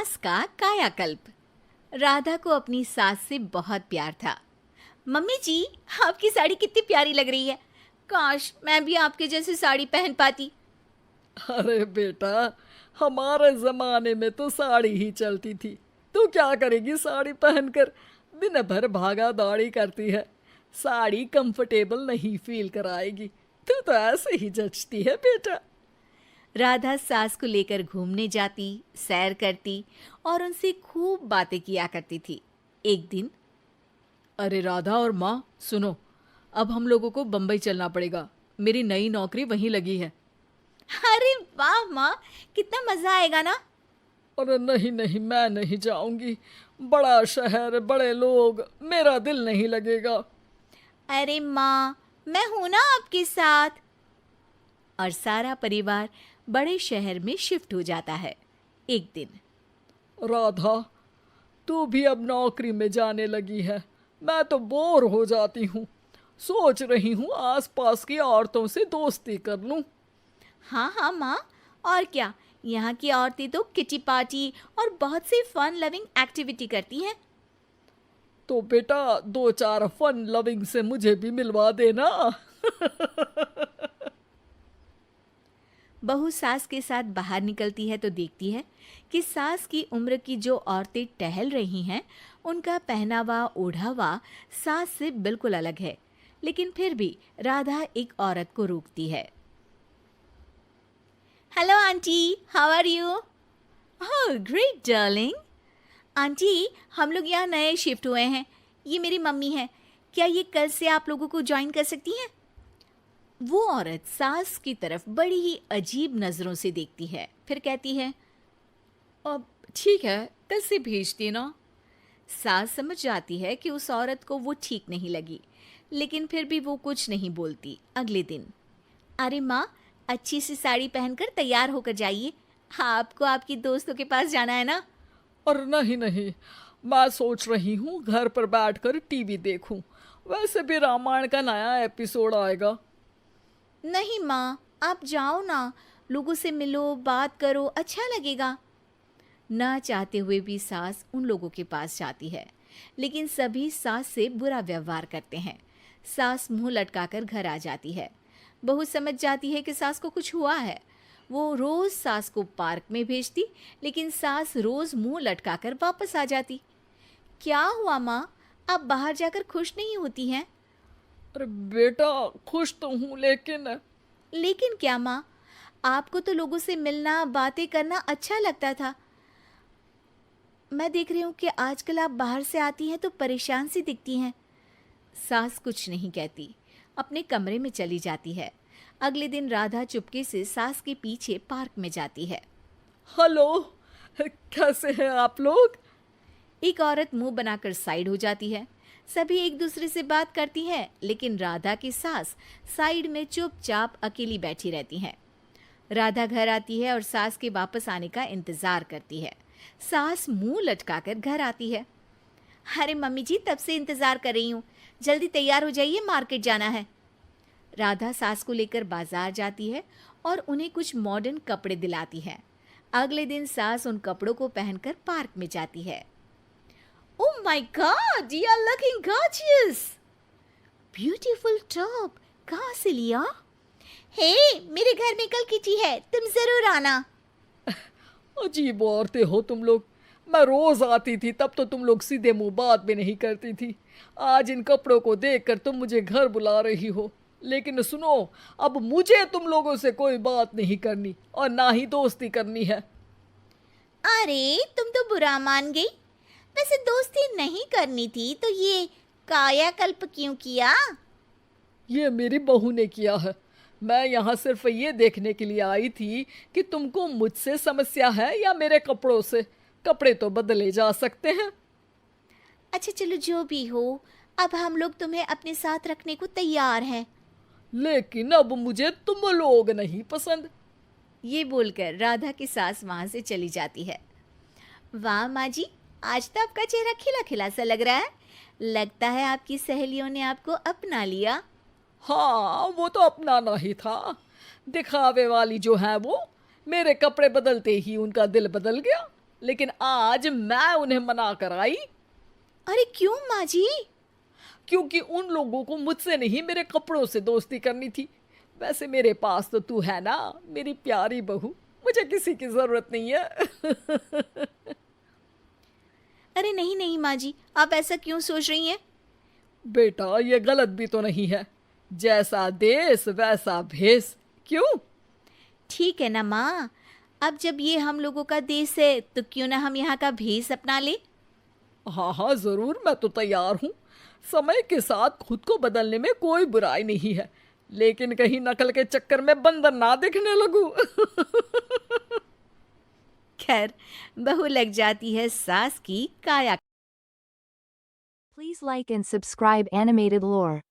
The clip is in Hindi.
सास का कायाकल्प। राधा को अपनी सास से बहुत प्यार था। मम्मी जी, आपकी साड़ी कितनी प्यारी लग रही है। काश मैं भी आपके जैसी साड़ी पहन पाती। अरे बेटा, हमारे जमाने में तो साड़ी ही चलती थी। तू क्या करेगी साड़ी पहनकर? दिन भर भागा दौड़ी करती है। साड़ी कंफर्टेबल नहीं फील कराएगी। तू तो ऐसे ही जचती है बेटा। राधा सास को लेकर घूमने जाती, सैर करती और उनसे खूब बातें किया करती थी। एक दिन, अरे राधा और माँ सुनो, अब हम लोगों को बम्बई चलना पड़ेगा। मेरी नई नौकरी वहीं लगी है। अरे वाह माँ, कितना मजा आएगा ना। अरे नहीं नहीं, मैं नहीं जाऊंगी। बड़ा शहर, बड़े लोग, मेरा दिल नहीं लगेगा। अरे माँ, मैं हूं ना आपके साथ। और सारा परिवार बड़े शहर में शिफ्ट हो जाता है। एक दिन, राधा, तू भी अब नौकरी में जाने लगी है। मैं तो बोर हो जाती हूँ। सोच रही हूँ आसपास की औरतों से दोस्ती कर लूँ। हाँ हाँ माँ, और क्या, यहाँ की औरतें तो किटी पार्टी और बहुत सी फन लविंग एक्टिविटी करती हैं। तो बेटा, दो चार फन लविंग से मुझे भी मिलवा देना। बहू सास के साथ बाहर निकलती है तो देखती है कि सास की उम्र की जो औरतें टहल रही हैं, उनका पहनावा ओढ़ावा सास से बिल्कुल अलग है। लेकिन फिर भी राधा एक औरत को रोकती है। Hello aunty, how are you? Oh great darling. Aunty, हम लोग यहाँ नए शिफ्ट हुए हैं। ये मेरी मम्मी है। क्या ये कल से आप लोगों को ज्वाइन कर सकती हैं? वो औरत सास की तरफ बड़ी ही अजीब नज़रों से देखती है, फिर कहती है, अब ठीक है, कल से भेज देना। सास समझ जाती है कि उस औरत को वो ठीक नहीं लगी, लेकिन फिर भी वो कुछ नहीं बोलती। अगले दिन, अरे माँ, अच्छी सी साड़ी पहनकर तैयार होकर जाइए। आपको आपकी दोस्तों के पास जाना है ना। और नहीं नहीं, मैं सोच रही हूँ घर पर बैठकर टीवी देखूं। वैसे भी रामायण का नया एपिसोड आएगा। नहीं माँ, आप जाओ ना, लोगों से मिलो, बात करो, अच्छा लगेगा। ना चाहते हुए भी सास उन लोगों के पास जाती है, लेकिन सभी सास से बुरा व्यवहार करते हैं। सास मुंह लटकाकर घर आ जाती है। बहू समझ जाती है कि सास को कुछ हुआ है। वो रोज सास को पार्क में भेजती, लेकिन सास रोज मुंह लटकाकर वापस आ जाती। क्या हुआ माँ, आप बाहर जाकर खुश नहीं होती हैं? अरे बेटा, खुश तो हूँ लेकिन लेकिन क्या माँ, आपको तो लोगों से मिलना, बातें करना अच्छा लगता था। मैं देख रही हूँ कि आजकल आप बाहर से आती हैं तो परेशान सी दिखती हैं। सास कुछ नहीं कहती, अपने कमरे में चली जाती है। अगले दिन राधा चुपके से सास के पीछे पार्क में जाती है। हेलो, कैसे हैं आप लोग? एक औरत मुंह बनाकर साइड हो जाती है। सभी एक दूसरे से बात करती हैं, लेकिन राधा की सास साइड में चुपचाप अकेली बैठी रहती हैं। राधा घर आती है और सास के वापस आने का इंतजार करती है। सास मुंह लटकाकर घर आती है। अरे मम्मी जी, तब से इंतजार कर रही हूँ, जल्दी तैयार हो जाइए, मार्केट जाना है। राधा सास को लेकर बाजार जाती है और उन्हें कुछ मॉडर्न कपड़े दिलाती है। अगले दिन सास उन कपड़ों को पहनकर पार्क में जाती है। Oh my God, you are looking gorgeous. Beautiful top, कहाँ से लिया? हे, मेरे घर में कल किटी है, तुम जरूर आना। अजीब औरतें हो तुम लोग। मैं रोज आती थी तब तो तुम लोग सीधे मुंह बात भी नहीं करती थी। आज इन कपड़ों को देखकर तुम मुझे घर बुला रही हो। लेकिन सुनो, अब मुझे तुम लोगों से कोई बात नहीं करनी और ना ही दोस्ती करनी है। अरे तुम तो बुरा मान गई। वैसे दोस्ती नहीं करनी थी तो ये कायाकल्प क्यों किया? ये मेरी बहू ने किया है। मैं यहाँ सिर्फ ये देखने के लिए आई थी कि तुमको मुझसे समस्या है या मेरे कपड़ों से। कपड़े तो बदले जा सकते हैं। अच्छा चलो, जो भी हो, अब हम लोग तुम्हें अपने साथ रखने को तैयार हैं। लेकिन अब मुझे तुम लोग नहीं पसंद। ये बोलकर राधा की सास वहां से चली जाती है। वाह माँ जी, आज तो आपका चेहरा खिला खिला सा लग रहा है। लगता है आपकी सहेलियों ने आपको अपना लिया। हाँ, वो तो अपनाना ही था। दिखावे वाली जो है वो, मेरे कपड़े बदलते ही उनका दिल बदल गया। लेकिन आज मैं उन्हें मना कर आई, अरे क्यों माँ जी? क्योंकि उन लोगों को मुझसे नहीं मेरे कपड़ों से दोस्ती करनी थी। वैसे मेरे पास तो तू है ना, मेरी प्यारी बहू, मुझे किसी की जरूरत नहीं है। अरे नहीं नहीं माँ जी, आप ऐसा क्यों सोच रही हैं? बेटा ये गलत भी तो नहीं है, जैसा देश वैसा भेष। क्यों? ठीक है ना माँ, अब जब ये हम लोगों का देश है तो क्यों ना हम यहाँ का भेष अपना ले। हाँ हाँ जरूर, मैं तो तैयार हूँ। समय के साथ खुद को बदलने में कोई बुराई नहीं है, लेकिन कहीं नकल के चक्कर में बंदर ना दिखने लगूं। खैर, बहू लग जाती है सास की काया। Please like and subscribe Animated Lore.